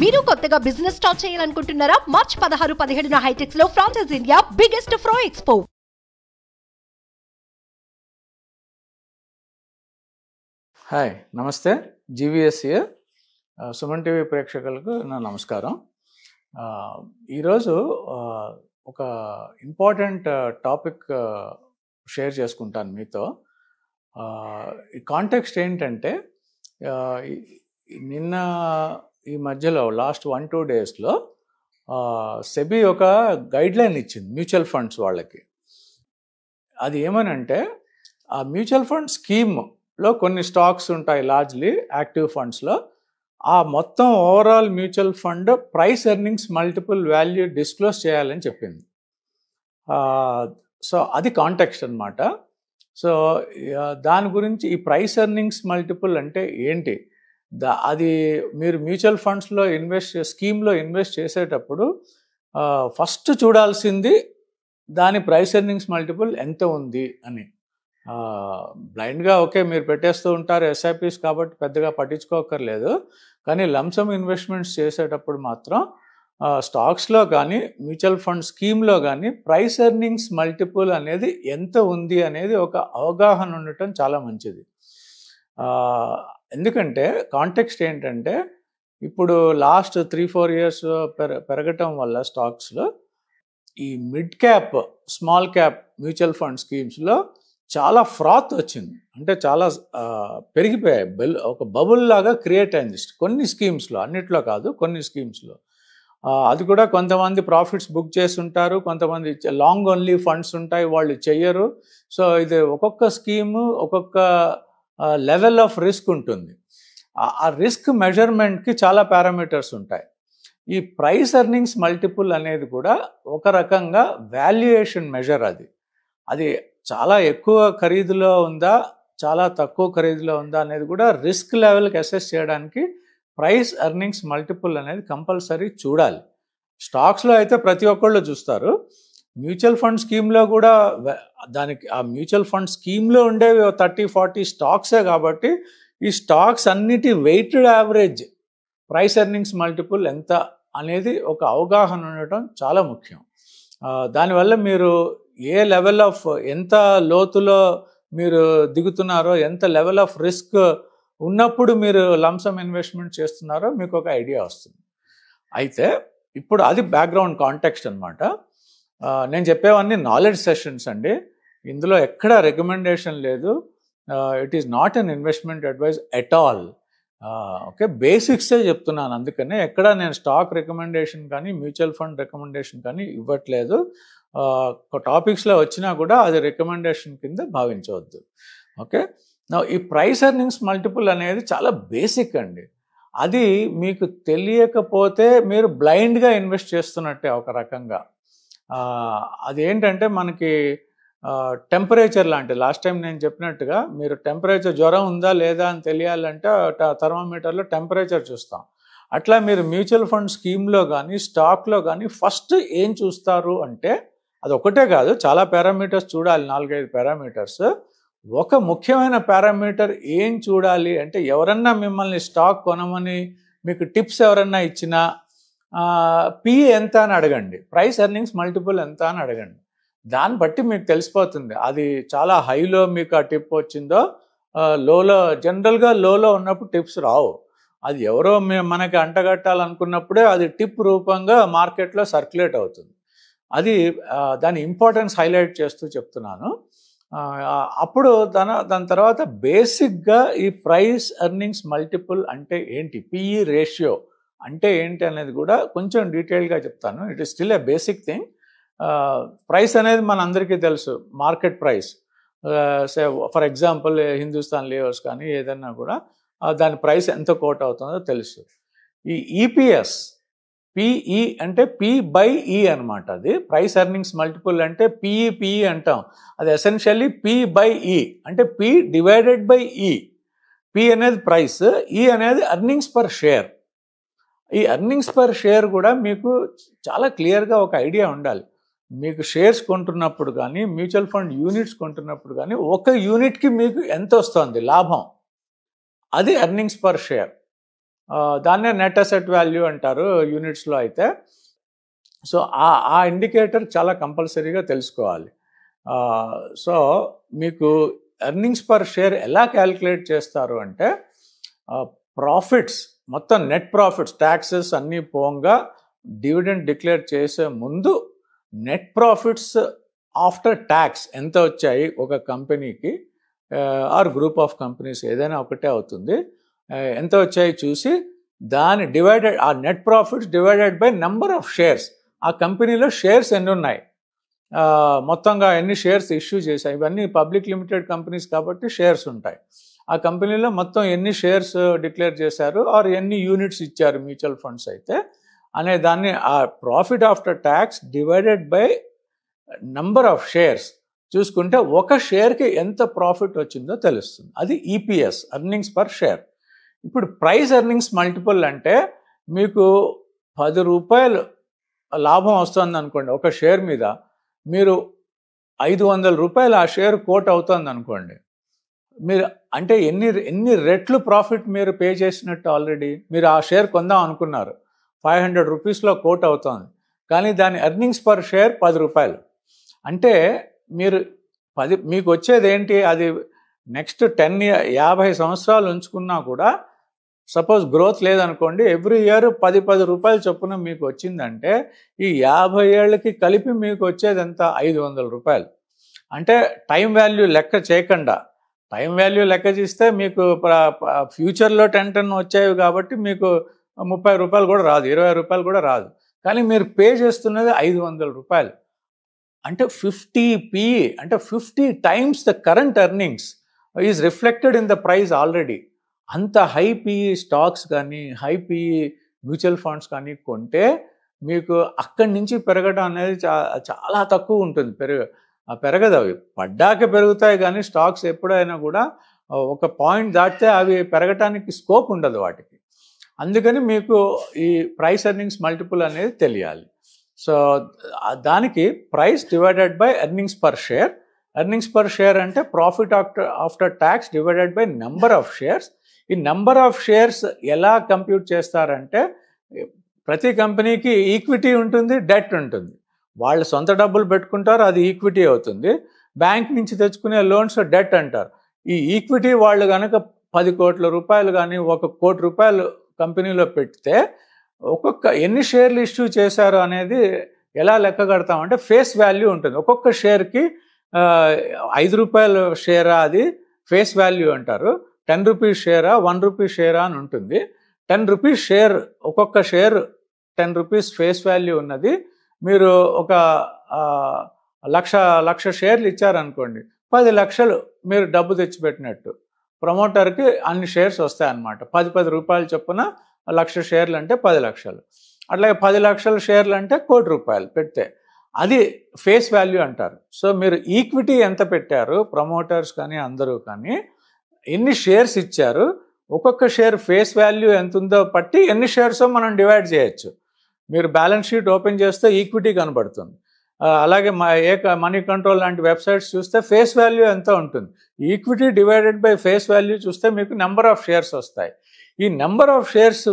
మీరు కొత్తగా business start చేయాలనుకుంటున్నారా? మార్చ్ 16-17 హైటెక్స్ లో franchise India biggest ఫ్రో expo. Hi, నమస్తే. జీవీఎస్ఏ సుమన్ టీవీ ప్రేక్షకులకు నా నమస్కారం. ఈరోజు ఒక ఇంపార్టెంట్ టాపిక్ షేర్ చేసుకుంటాను మీతో. ఈ కాంటెక్స్ట్ ఏంటంటే, నిన్న ఈ మధ్యలో లాస్ట్ 1-2 డేస్లో సెబీ ఒక గైడ్లైన్ ఇచ్చింది మ్యూచువల్ ఫండ్స్ వాళ్ళకి. అది ఏమనంటే, ఆ మ్యూచువల్ ఫండ్ స్కీమ్లో కొన్ని స్టాక్స్ ఉంటాయి, లార్జ్లీ యాక్టివ్ ఫండ్స్లో. ఆ మొత్తం overall mutual fund price earnings multiple value disclose చేయాలని చెప్పింది. సో అది కాంటెక్స్ట్ అనమాట. సో దాని గురించి ఈ ప్రైస్ ఎర్నింగ్స్ మల్టిపుల్ అంటే ఏంటి, అది మీరు మ్యూచువల్ ఫండ్స్లో స్కీమ్లో ఇన్వెస్ట్ చేసేటప్పుడు ఫస్ట్ చూడాల్సింది దాని ప్రైస్ ఎర్నింగ్స్ మల్టిపుల్ ఎంత ఉంది అని. బ్లైండ్గా ఓకే మీరు పెట్టేస్తూ ఉంటారు ఎస్ఐపిస్ కాబట్టి పెద్దగా పట్టించుకోకర్లేదు. కానీ లంసమ్ ఇన్వెస్ట్మెంట్స్ చేసేటప్పుడు మాత్రం స్టాక్స్లో కానీ మ్యూచువల్ ఫండ్ స్కీమ్లో కానీ ప్రైస్ ఎర్నింగ్స్ మల్టిపుల్ అనేది ఎంత ఉంది అనేది ఒక అవగాహన ఉండటం చాలా మంచిది. ఎందుకంటే కాంటెక్స్ట్ ఏంటంటే, ఇప్పుడు లాస్ట్ 3-4 ఇయర్స్ పెరగటం వల్ల స్టాక్స్లో ఈ mid cap, small cap mutual fund స్కీమ్స్లో చాలా ఫ్రాత్ వచ్చింది. అంటే చాలా పెరిగిపోయాయి. ఒక బబుల్ లాగా క్రియేట్ అయింది కొన్ని స్కీమ్స్లో, అన్నిట్లో కాదు, కొన్ని స్కీమ్స్లో. అది కూడా కొంతమంది ప్రాఫిట్స్ బుక్ చేసి ఉంటారు, కొంతమంది లాంగ్ ఓన్లీ ఫండ్స్ ఉంటాయి, వాళ్ళు చెయ్యరు. సో ఇది ఒక్కొక్క స్కీము ఒక్కొక్క లెవెల్ ఆఫ్ రిస్క్ ఉంటుంది. ఆ రిస్క్ మెజర్మెంట్కి చాలా పారామీటర్స్ ఉంటాయి. ఈ ప్రైస్ ఎర్నింగ్స్ మల్టిపుల్ అనేది కూడా ఒక రకంగా వాల్యుయేషన్ మెజర్. అది చాలా ఎక్కువ ఖరీదులో ఉందా, చాలా తక్కువ ఖరీదులో ఉందా అనేది కూడా రిస్క్ లెవెల్కి అసెస్ చేయడానికి ప్రైస్ ఎర్నింగ్స్ మల్టిపుల్ అనేది కంపల్సరీ చూడాలి. స్టాక్స్లో అయితే ప్రతి ఒక్కళ్ళు చూస్తారు. మ్యూచువల్ ఫండ్ స్కీమ్లో కూడా దానికి ఆ మ్యూచువల్ ఫండ్ స్కీమ్లో ఉండేవి 30-40 స్టాక్సే కాబట్టి ఈ స్టాక్స్ అన్నిటి weighted average price earnings multiple ఎంత అనేది ఒక అవగాహన ఉండటం చాలా ముఖ్యం. దానివల్ల మీరు ఏ లెవెల్ ఆఫ్, ఎంత లోతులో మీరు దిగుతున్నారో, ఎంత లెవెల్ ఆఫ్ రిస్క్ ఉన్నప్పుడు మీరు లంసమ్ ఇన్వెస్ట్మెంట్ చేస్తున్నారో మీకు ఒక ఐడియా వస్తుంది. అయితే ఇప్పుడు అది బ్యాక్గ్రౌండ్ కాంటెక్స్ట్ అనమాట. నేను చెప్పేవన్నీ నాలెడ్జ్ సెషన్స్ అండి. ఇందులో ఎక్కడ రికమెండేషన్ లేదు. It is not an investment advice at all. Okay, బేసిక్సే చెప్తున్నాను. అందుకనే ఎక్కడ నేను స్టాక్ రికమెండేషన్ కానీ మ్యూచువల్ ఫండ్ రికమెండేషన్ కానీ ఇవ్వట్లేదు. టాపిక్స్లో వచ్చినా కూడా అది రికమెండేషన్ కింద భావించవద్దు. ఓకే, ఈ ప్రైస్ ఎర్నింగ్స్ మల్టిపుల్ అనేది చాలా బేసిక్ అండి. అది మీకు తెలియకపోతే మీరు బ్లైండ్గా ఇన్వెస్ట్ చేస్తున్నట్టే ఒక రకంగా. అదేంటంటే మనకి టెంపరేచర్ లాంటి, లాస్ట్ టైం నేను చెప్పినట్టుగా మీరు టెంపరేచర్, జ్వరం ఉందా లేదా అని తెలియాలంటే థర్మామీటర్లో టెంపరేచర్ చూస్తాం. అట్లా మీరు మ్యూచువల్ ఫండ్ స్కీమ్లో కానీ స్టాక్లో కానీ ఫస్ట్ ఏం చూస్తారు అంటే, అది ఒకటే కాదు, చాలా పారామీటర్స్ చూడాలి, 4-5 పారామీటర్స్. ఒక ముఖ్యమైన పారామీటర్ ఏం చూడాలి అంటే, ఎవరన్నా మిమ్మల్ని స్టాక్ కొనమని మీకు టిప్స్ ఎవరన్నా ఇచ్చినా పిఈ ఎంత అని అడగండి, ప్రైస్ ఎర్నింగ్స్ మల్టిపుల్ ఎంత అని అడగండి. దాన్ని బట్టి మీకు తెలిసిపోతుంది అది చాలా హైలో మీకు ఆ టిప్ వచ్చిందో, లోలో. జనరల్గా లోలో ఉన్నప్పుడు టిప్స్ రావు. అది ఎవరో మనకి అంటగట్టాలనుకున్నప్పుడే అది టిప్ రూపంగా మార్కెట్లో సర్క్యులేట్ అవుతుంది. అది దాని ఇంపార్టెన్స్ హైలైట్ చేస్తూ చెప్తున్నాను. అప్పుడు దాని తర్వాత బేసిక్గా ఈ ప్రైస్ ఎర్నింగ్స్ మల్టిపుల్ అంటే ఏంటి, పిఈ రేషియో అంటే ఏంటి అనేది కూడా కొంచెం డీటెయిల్గా చెప్తాను. It is still a basic thing. Price అనేది మన అందరికీ తెలుసు, market price. For example Hindustan Levers కానీ ఏదన్నా కూడా దాని ప్రైస్ ఎంత కోట్ అవుతుందో తెలుసు. ఈ ఈపీఎస్, పిఈ అంటే P/E అనమాట. అది ప్రైస్ ఎర్నింగ్స్ మల్టిపుల్ అంటే పిఈ అంటాం. అది ఎసెన్షియల్లీ P/E అంటే P/E. పి అనేది ప్రైస్, ఈ అనేది ఎర్నింగ్స్ పర్ షేర్. ఈ ఎర్నింగ్స్ పర్ షేర్ కూడా మీకు చాలా క్లియర్గా ఒక ఐడియా ఉండాలి. మీకు షేర్స్ కొంటున్నప్పుడు కానీ మ్యూచువల్ ఫండ్ యూనిట్స్ కొంటున్నప్పుడు కానీ ఒక యూనిట్కి మీకు ఎంత వస్తుంది లాభం, అది ఎర్నింగ్స్ పర్ షేర్. దాన్నే నెట్ అసెట్ వాల్యూ అంటారు యూనిట్స్లో అయితే. సో ఆ ఇండికేటర్ చాలా కంపల్సరీగా తెలుసుకోవాలి. సో మీకు ఎర్నింగ్స్ పర్ షేర్ ఎలా క్యాలిక్యులేట్ చేస్తారు అంటే ప్రాఫిట్స్ మొత్తం నెట్ ప్రాఫిట్స్ ట్యాక్సెస్ అన్నీ పోగా డివిడెండ్ డిక్లేర్ చేసే ముందు నెట్ ప్రాఫిట్స్ ఆఫ్టర్ ట్యాక్స్ ఎంత వచ్చాయి ఒక కంపెనీకి ఆర్ గ్రూప్ ఆఫ్ కంపెనీస్ ఏదైనా ఒకటే అవుతుంది, ఎంత వచ్చాయి చూసి దాని డివైడెడ్ ఆ net profits divided by number of shares, ఆ కంపెనీలో షేర్స్ ఎన్ని ఉన్నాయి, మొత్తంగా ఎన్ని షేర్స్ ఇష్యూ చేశాయి, ఇవన్నీ పబ్లిక్ లిమిటెడ్ కంపెనీస్ కాబట్టి షేర్స్ ఉంటాయి. ఆ కంపెనీలో మొత్తం ఎన్ని షేర్స్ డిక్లేర్ చేశారు ఆర్ ఎన్ని యూనిట్స్ ఇచ్చారు మ్యూచువల్ ఫండ్స్ అయితే అనే దాన్ని ఆ profit after tax divided by number of shares చూసుకుంటే ఒక షేర్కి ఎంత ప్రాఫిట్ వచ్చిందో తెలుస్తుంది. అది ఈపీఎస్, ఎర్నింగ్స్ పర్ షేర్. ఇప్పుడు ప్రైస్ ఎర్నింగ్స్ మల్టిపుల్ అంటే మీకు 10 రూపాయలు లాభం వస్తుంది అనుకోండి ఒక షేర్ మీద, మీరు 500 రూపాయలు ఆ షేర్ కోట్ అవుతుంది అనుకోండి, మీరు అంటే ఎన్ని రెట్లు ప్రాఫిట్ మీరు పే చేసినట్టు. ఆల్రెడీ మీరు ఆ షేర్ కొందాం అనుకున్నారు, 500 రూపీస్లో కోట్ అవుతుంది, కానీ దాని ఎర్నింగ్స్ పర్ షేర్ 10 రూపాయలు. అంటే మీరు మీకు వచ్చేది ఏంటి, అది నెక్స్ట్ 50 సంవత్సరాలు ఉంచుకున్నా కూడా సపోజ్ గ్రోత్ లేదనుకోండి, ఎవ్రీ ఇయర్ 10 రూపాయలు చొప్పున మీకు వచ్చిందంటే ఈ 50 ఏళ్ళకి కలిపి మీకు వచ్చేది ఎంత, 500 రూపాయలు. అంటే టైం వాల్యూ లెక్క చేయకుండా, టైం వాల్యూ లెక్క చేస్తే మీకు ఫ్యూచర్లో 10 వచ్చాయి కాబట్టి మీకు 30 రూపాయలు కూడా రాదు, 20 రూపాయలు కూడా రాదు, కానీ మీరు పే చేస్తున్నది 500 రూపాయలు. అంటే 50p, అంటే 50 times the current earnings is reflected in the price already. అంత హై పిఈ స్టాక్స్ కానీ హై పిఈ మ్యూచువల్ ఫండ్స్ కానీ కొంటే మీకు అక్కడి నుంచి పెరగడం అనేది చాలా తక్కువ ఉంటుంది, పెరగదు. అవి పడ్డాక పెరుగుతాయి కానీ స్టాక్స్ ఎప్పుడైనా కూడా ఒక పాయింట్ దాటితే అవి పెరగటానికి స్కోప్ ఉండదు వాటికి. అందుకని మీకు ఈ ప్రైస్ ఎర్నింగ్స్ మల్టిపుల్ అనేది తెలియాలి. సో దానికి price divided by earnings per share. Earnings per share అంటే profit after tax divided by number of shares. ఈ నెంబర్ ఆఫ్ షేర్స్ ఎలా కంప్యూట్ చేస్తారంటే ప్రతి కంపెనీకి ఈక్విటీ ఉంటుంది, డెట్ ఉంటుంది. వాళ్ళు సొంత డబ్బులు పెట్టుకుంటారు, అది ఈక్విటీ అవుతుంది. బ్యాంక్ నుంచి తెచ్చుకునే లోన్స్ డెట్ అంటారు. ఈ ఈక్విటీ వాళ్ళు కనుక 10 కోట్ల రూపాయలు కానీ 1 కోటి రూపాయలు కంపెనీలో పెడితే ఒక్కొక్క ఎన్ని షేర్లు ఇష్యూ చేశారు అనేది ఎలా లెక్క కడతామంటే ఫేస్ వాల్యూ ఉంటుంది. ఒక్కొక్క షేర్కి 5 రూపాయల షేరా, అది ఫేస్ వాల్యూ అంటారు. 10 రూపీస్ షేరా, 1 రూపీ షేరా అని ఉంటుంది. 10 రూపీస్ షేర్, ఒక్కొక్క షేర్ 10 రూపీస్ ఫేస్ వాల్యూ ఉన్నది. మీరు ఒక లక్ష షేర్లు ఇచ్చారనుకోండి, 10 లక్షలు మీరు డబ్బు తెచ్చిపెట్టినట్టు. ప్రమోటర్కి అన్ని షేర్స్ వస్తాయన్నమాట. 10 రూపాయలు చొప్పున 1,00,000 షేర్లు అంటే 10 లక్షలు. అట్లాగే 10 లక్షల షేర్లు అంటే 1 కోటి రూపాయలు పెడితే అది ఫేస్ వాల్యూ అంటారు. సో మీరు ఈక్విటీ ఎంత పెట్టారు, ప్రమోటర్స్ కానీ అందరూ కానీ ఎన్ని షేర్స్ ఇచ్చారు, ఒక్కొక్క షేర్ ఫేస్ వాల్యూ ఎంత ఉందో పట్టి ఎన్ని షేర్సో మనం డివైడ్ చేయొచ్చు. మీరు బ్యాలెన్స్ షీట్ ఓపెన్ చేస్తే ఈక్విటీ కనబడుతుంది. అలాగే మనీ కంట్రోల్ లాంటి వెబ్సైట్స్ చూస్తే ఫేస్ వాల్యూ ఎంత ఉంటుంది. Equity divided by face value చూస్తే మీకు నెంబర్ ఆఫ్ షేర్స్ వస్తాయి. ఈ నెంబర్ ఆఫ్ షేర్స్,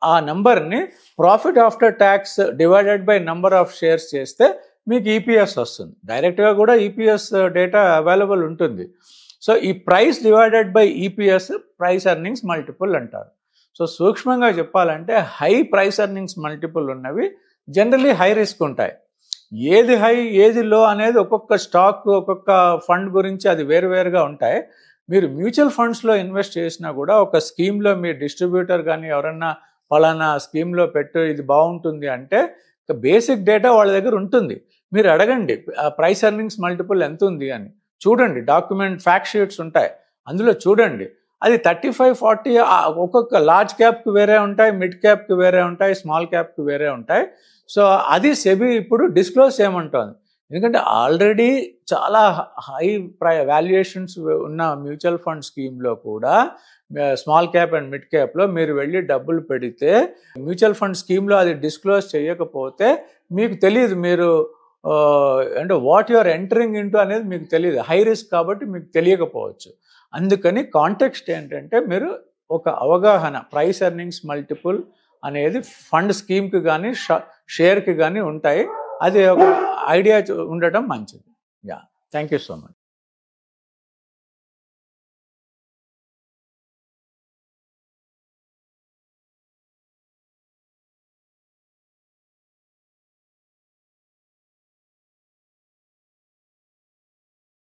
ఆ నెంబర్ని profit after tax divided by number of shares చేస్తే మీకు ఈపీఎస్ వస్తుంది. డైరెక్ట్గా కూడా ఈపీఎస్ డేటా అవైలబుల్ ఉంటుంది. సో ఈ price divided by EPS price earnings multiple అంటారు. సో సూక్ష్మంగా చెప్పాలంటే హై ప్రైస్ ఎర్నింగ్స్ మల్టిపుల్ ఉన్నవి జనరలీ హై రిస్క్ ఉంటాయి. ఏది హై ఏది లో అనేది ఒక్కొక్క స్టాక్ ఒక్కొక్క ఫండ్ గురించి అది వేరువేరుగా ఉంటాయి. మీరు మ్యూచువల్ ఫండ్స్లో ఇన్వెస్ట్ చేసినా కూడా ఒక స్కీమ్లో మీ డిస్ట్రిబ్యూటర్ కానీ ఎవరన్నా పలానా స్కీమ్లో పెట్టు ఇది బాగుంటుంది అంటే బేసిక్ డేటా వాళ్ళ దగ్గర ఉంటుంది. మీరు అడగండి ప్రైస్ ఎర్నింగ్స్ మల్టిపుల్ ఎంత ఉంది అని, చూడండి. డాక్యుమెంట్ ఫ్యాక్ట్ షీట్స్ ఉంటాయి, అందులో చూడండి. అది 35-40 ఒక్కొక్క లార్జ్ క్యాప్కి వేరే ఉంటాయి, మిడ్ క్యాప్కి వేరే ఉంటాయి, స్మాల్ క్యాప్కి వేరే ఉంటాయి. సో అది సెబీ ఇప్పుడు డిస్క్లోజ్ చేయమంటోంది. ఎందుకంటే ఆల్రెడీ చాలా హై వాల్యుయేషన్స్ ఉన్న మ్యూచువల్ ఫండ్ స్కీమ్లో కూడా స్మాల్ క్యాప్ అండ్ మిడ్ క్యాప్లో మీరు వెళ్ళి డబ్బులు పెడితే మ్యూచువల్ ఫండ్ స్కీమ్లో అది డిస్క్లోజ్ చేయకపోతే మీకు తెలియదు, మీరు అంటే వాట్ యువర్ ఎంటరింగ్ ఇంటూ అనేది మీకు తెలియదు. హై రిస్క్ కాబట్టి మీకు తెలియకపోవచ్చు. అందుకని కాంటెక్స్ట్ ఏంటంటే మీరు ఒక అవగాహన ప్రైస్ ఎర్నింగ్స్ మల్టిపుల్ అనేది ఫండ్ స్కీమ్కి కానీ షేర్కి కానీ ఉంటాయి. అది ఒక ఐడియా ఉండటం మంచిది. Yeah, thank you so much.